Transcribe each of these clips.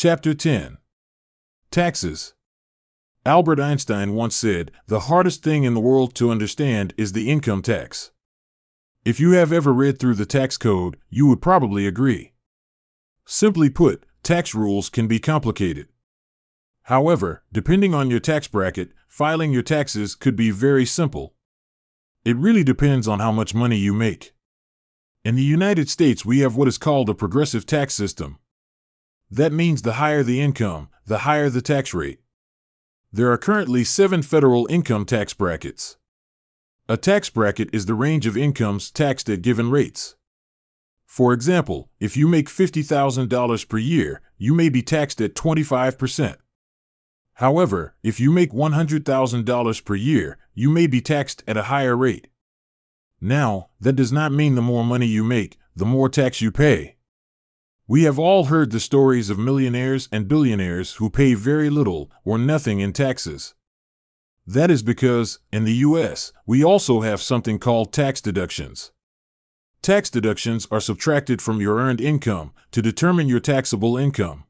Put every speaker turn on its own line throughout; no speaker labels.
Chapter 10. Taxes. Albert Einstein once said, "The hardest thing in the world to understand is the income tax." If you have ever read through the tax code, you would probably agree. Simply put, tax rules can be complicated. However, depending on your tax bracket, filing your taxes could be very simple. It really depends on how much money you make. In the United States, we have what is called a progressive tax system. That means the higher the income, the higher the tax rate. There are currently 7 federal income tax brackets. A tax bracket is the range of incomes taxed at given rates. For example, if you make $50,000 per year, you may be taxed at 25%. However, if you make $100,000 per year, you may be taxed at a higher rate. Now, that does not mean the more money you make, the more tax you pay. We have all heard the stories of millionaires and billionaires who pay very little or nothing in taxes. That is because, in the U.S., we also have something called tax deductions. Tax deductions are subtracted from your earned income to determine your taxable income.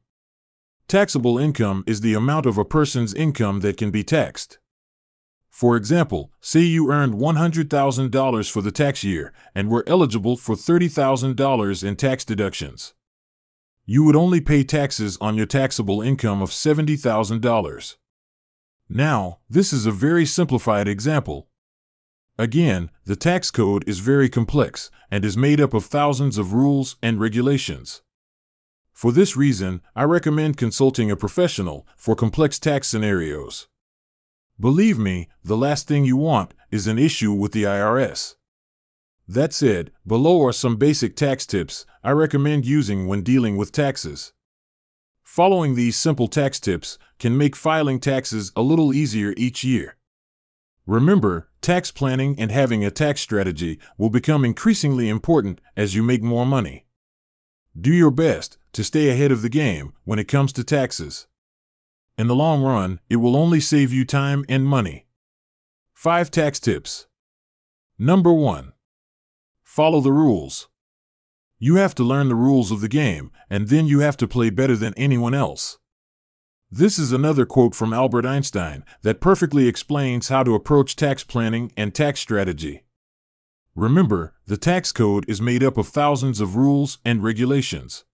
Taxable income is the amount of a person's income that can be taxed. For example, say you earned $100,000 for the tax year and were eligible for $30,000 in tax deductions. You would only pay taxes on your taxable income of $70,000. Now, this is a very simplified example. Again, the tax code is very complex and is made up of thousands of rules and regulations. For this reason, I recommend consulting a professional for complex tax scenarios. Believe me, the last thing you want is an issue with the IRS. That said, below are some basic tax tips I recommend using when dealing with taxes. Following these simple tax tips can make filing taxes a little easier each year. Remember, tax planning and having a tax strategy will become increasingly important as you make more money. Do your best to stay ahead of the game when it comes to taxes. In the long run, it will only save you time and money. 5 tax tips. Number 1. Follow the rules. You have to learn the rules of the game, and then you have to play better than anyone else. This is another quote from Albert Einstein that perfectly explains how to approach tax planning and tax strategy. Remember, the tax code is made up of thousands of rules and regulations.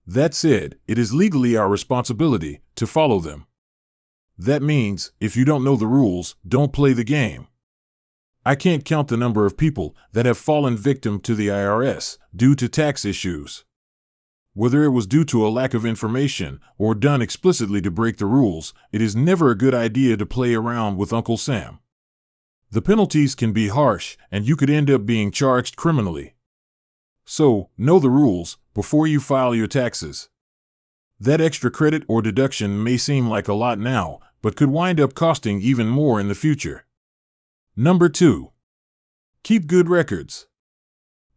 That said, it is legally our responsibility to follow them. That means, if you don't know the rules, don't play the game. I can't count the number of people that have fallen victim to the IRS due to tax issues. Whether it was due to a lack of information or done explicitly to break the rules, it is never a good idea to play around with Uncle Sam. The penalties can be harsh, and you could end up being charged criminally. So, know the rules before you file your taxes. That extra credit or deduction may seem like a lot now, but could wind up costing even more in the future. Number 2. Keep good records.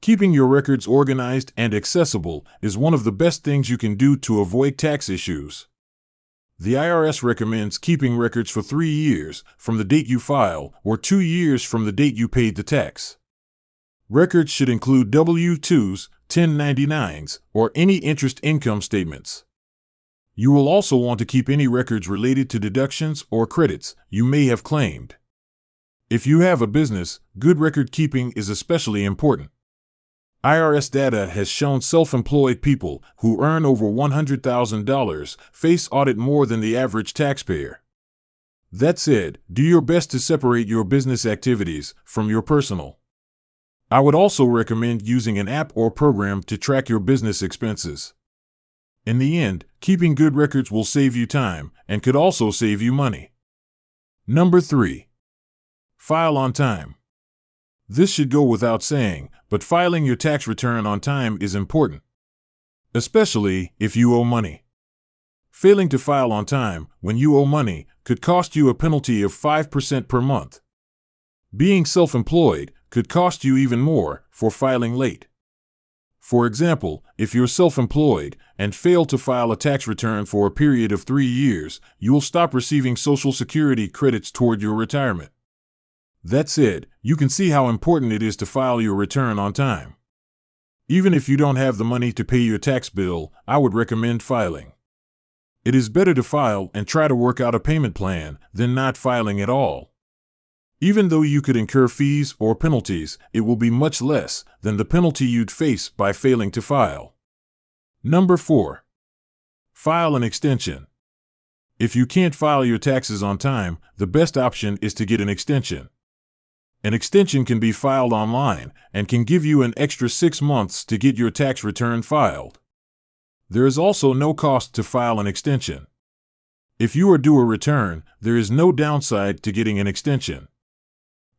Keeping your records organized and accessible is one of the best things you can do to avoid tax issues. The IRS recommends keeping records for 3 years from the date you file or 2 years from the date you paid the tax. Records should include W-2s, 1099s, or any interest income statements. You will also want to keep any records related to deductions or credits you may have claimed. If you have a business, good record keeping is especially important. IRS data has shown self-employed people who earn over $100,000 face audit more than the average taxpayer. That said, do your best to separate your business activities from your personal. I would also recommend using an app or program to track your business expenses. In the end, keeping good records will save you time and could also save you money. Number 3. File on time. This should go without saying, but filing your tax return on time is important, especially if you owe money. Failing to file on time when you owe money could cost you a penalty of 5% per month. Being self-employed could cost you even more for filing late. For example, if you're self-employed and fail to file a tax return for a period of 3 years, you will stop receiving Social Security credits toward your retirement. That said, you can see how important it is to file your return on time. Even if you don't have the money to pay your tax bill, I would recommend filing. It is better to file and try to work out a payment plan than not filing at all. Even though you could incur fees or penalties, it will be much less than the penalty you'd face by failing to file. Number 4. File an extension. If you can't file your taxes on time, the best option is to get an extension. An extension can be filed online and can give you an extra 6 months to get your tax return filed. There is also no cost to file an extension. If you are due a return, there is no downside to getting an extension.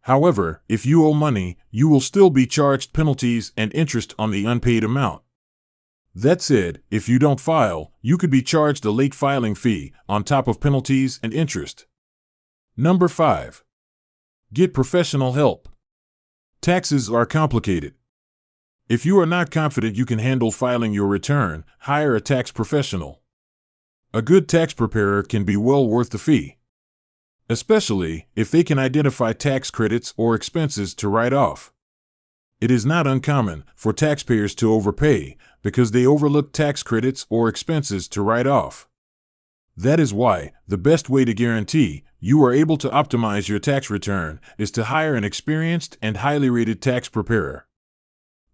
However, if you owe money, you will still be charged penalties and interest on the unpaid amount. That said, if you don't file, you could be charged a late filing fee on top of penalties and interest. Number 5. Get professional help. Taxes are complicated. If you are not confident you can handle filing your return, hire a tax professional. A good tax preparer can be well worth the fee, especially if they can identify tax credits or expenses to write off. It is not uncommon for taxpayers to overpay because they overlook tax credits or expenses to write off. That is why the best way to guarantee you are able to optimize your tax return is to hire an experienced and highly rated tax preparer.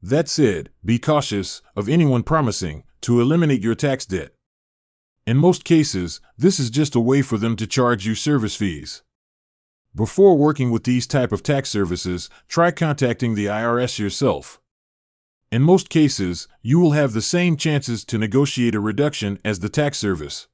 That said, be cautious of anyone promising to eliminate your tax debt. In most cases, this is just a way for them to charge you service fees. Before working with these type of tax services, try contacting the IRS yourself. In most cases, you will have the same chances to negotiate a reduction as the tax service.